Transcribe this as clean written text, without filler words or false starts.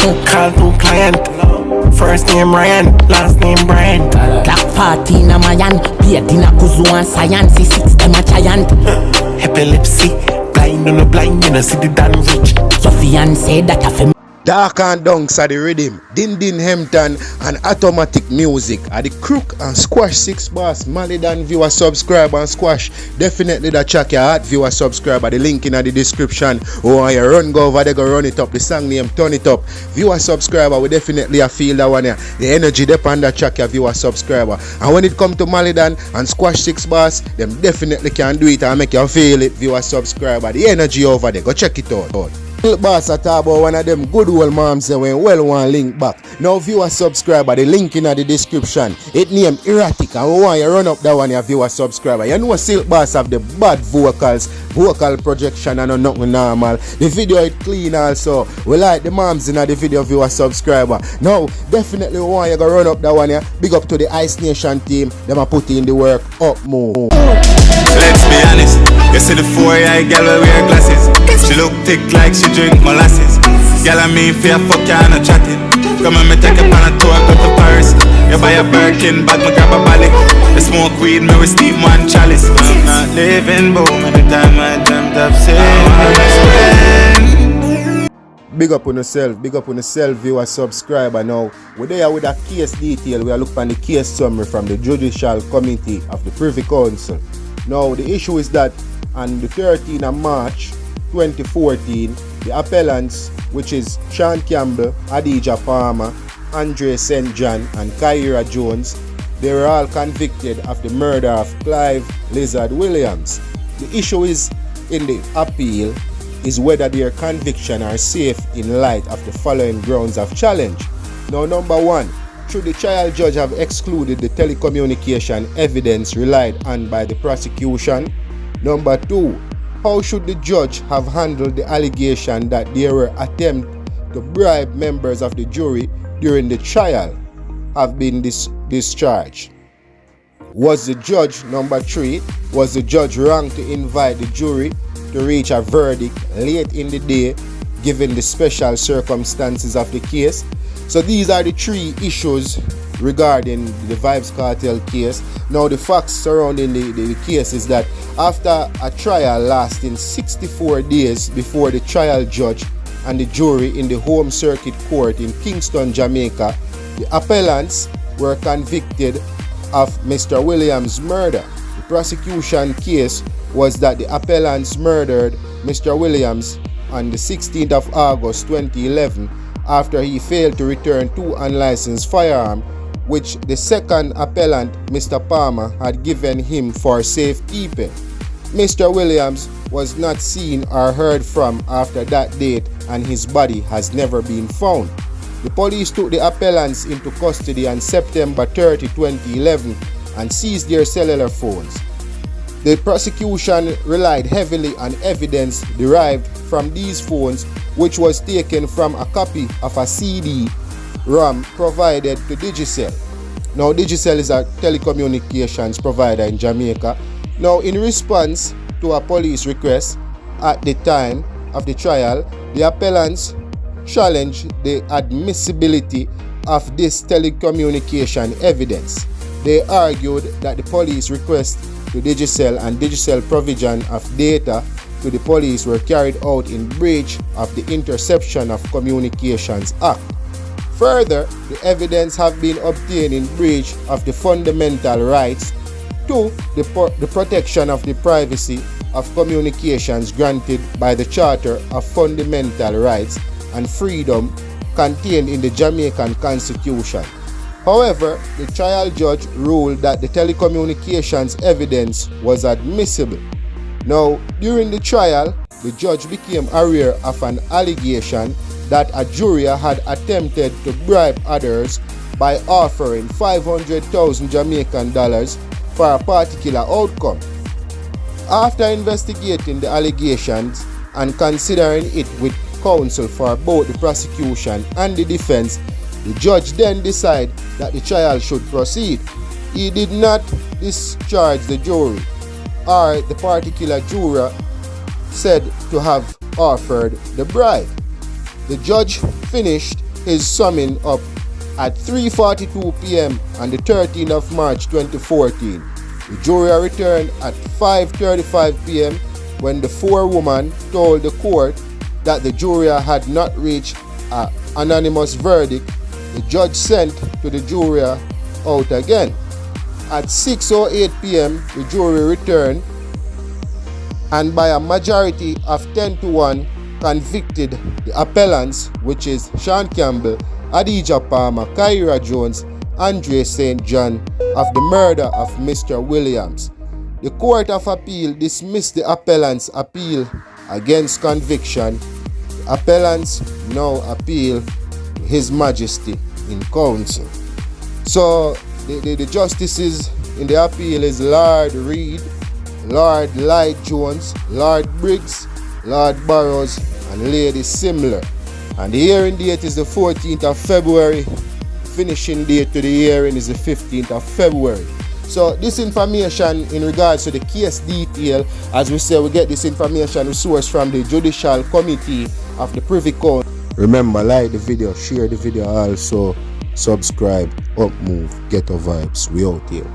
Call to client. First name Ryan, last name Brian. Clock party na Mayan, paid in a kuzu and science, 6 them a giant. Epilepsy, blind on the blind, you know, see the damn rich. Your fiancé that a fem. Dark and Dunks are the rhythm, dindin, hemton and attomatic music are the CROOK and Squash 6 Boss. Malie Donn viewer subscribe and Squash. Definitely the check your heart viewer subscribe at the link in the description. Or you run go over there, go run it up. The song name Tun It Up. Viewer subscriber, we definitely feel that one here. The energy depend on check your viewer subscriber. And when it come to Malie Donn and Squash 6 Boss, them definitely can do it and make you feel it, viewer subscriber. The energy over there, go check it out. Silkboss I talk about one of them good old MAAMS when well one link back. Now viewer subscriber, the link in the description. It name EROTIC and we want you run up that one your viewer subscriber. You know Silkboss have the bad vocals, vocal projection and nothing normal. The video is clean also. We like the MAAMS in the video viewer subscriber. Now definitely we want you to run up that one here. Big up to the IceNation team. Them are put in the work up more. Let's be honest, you see the 4-eye gal will wear glasses. She look thick like she drink molasses. Gal and me fear fuck ya and a chatting. Come and me take up on a tour, go to Paris. You buy a Birkin bag, me grab a Bali. You smoke weed, me with Steve one chalice. I'm not living boom anytime I dreamt of saying. Big up on yourself, viewer subscriber. Now we're there with a case detail. We are looking at the case summary from the Judicial Committee of the Privy Council. Now the issue is that on the 13th of March 2014, the appellants, which is Sean Campbell, Adija Palmer, Andre St. John and Kyra Jones, they were all convicted of the murder of Clive Lizard Williams. The issue is in the appeal is whether their conviction are safe in light of the following grounds of challenge. Now number one, should the trial judge have excluded the telecommunication evidence relied on by the prosecution? Number two, how should the judge have handled the allegation that there were attempts to bribe members of the jury during the trial have been discharged? Was the judge, number three, was the judge wrong to invite the jury to reach a verdict late in the day given the special circumstances of the case? So these are the three issues regarding the Vybz Kartel case. Now the facts surrounding the case is that after a trial lasting 64 days before the trial judge and the jury in the Home Circuit Court in Kingston, Jamaica, the appellants were convicted of Mr. Williams' murder. The prosecution case was that the appellants murdered Mr. Williams on the 16th of August 2011 after he failed to return two unlicensed firearms which the second appellant, Mr. Palmer, had given him for safekeeping. Mr. Williams was not seen or heard from after that date and his body has never been found. The police took the appellants into custody on September 30, 2011 and seized their cellular phones. The prosecution relied heavily on evidence derived from these phones, which was taken from a copy of a CD-ROM provided to Digicel. Now Digicel is a telecommunications provider in Jamaica. Now in response to a police request at the time of the trial, the appellants challenged the admissibility of this telecommunication evidence. They argued that the police request to Digicel and Digicel provision of data to the police were carried out in breach of the Interception of Communications Act. Further, the evidence have been obtained in breach of the fundamental rights to the protection of the privacy of communications granted by the Charter of Fundamental Rights and Freedom contained in the Jamaican Constitution. However, the trial judge ruled that the telecommunications evidence was admissible. Now, during the trial, the judge became aware of an allegation that a juror had attempted to bribe others by offering 500,000 Jamaican dollars for a particular outcome. After investigating the allegations and considering it with counsel for both the prosecution and the defense, the judge then decided that the trial should proceed. He did not discharge the jury or the particular juror said to have offered the bribe. The judge finished is summing up at 3:42 p.m. on the 13th of March 2014. The jury returned at 5:35 p.m. when the four women told the court that the jury had not reached an unanimous verdict. The judge sent to the jury out again. At 6:08 p.m. the jury returned and by a majority of 10-1 convicted the appellants, which is Sean Campbell, Adidja Palmer, Kyra Jones, Andre St. John, of the murder of Mr. Williams. The Court of Appeal dismissed the appellant's appeal against conviction. The appellants now appeal to His Majesty in council. So the justices in the appeal is Lord Reed, Lord Lloyd Jones, Lord Briggs, Lord Burrows, and Lady Simler. And the hearing date is the 14th of February. Finishing date to the hearing is the 15th of February. So this information in regards to the case detail, as we say, we get this information sourced from the Judicial Committee of the Privy Council. Remember, like the video, share the video also, subscribe, up move, ghetto vibes, we out here.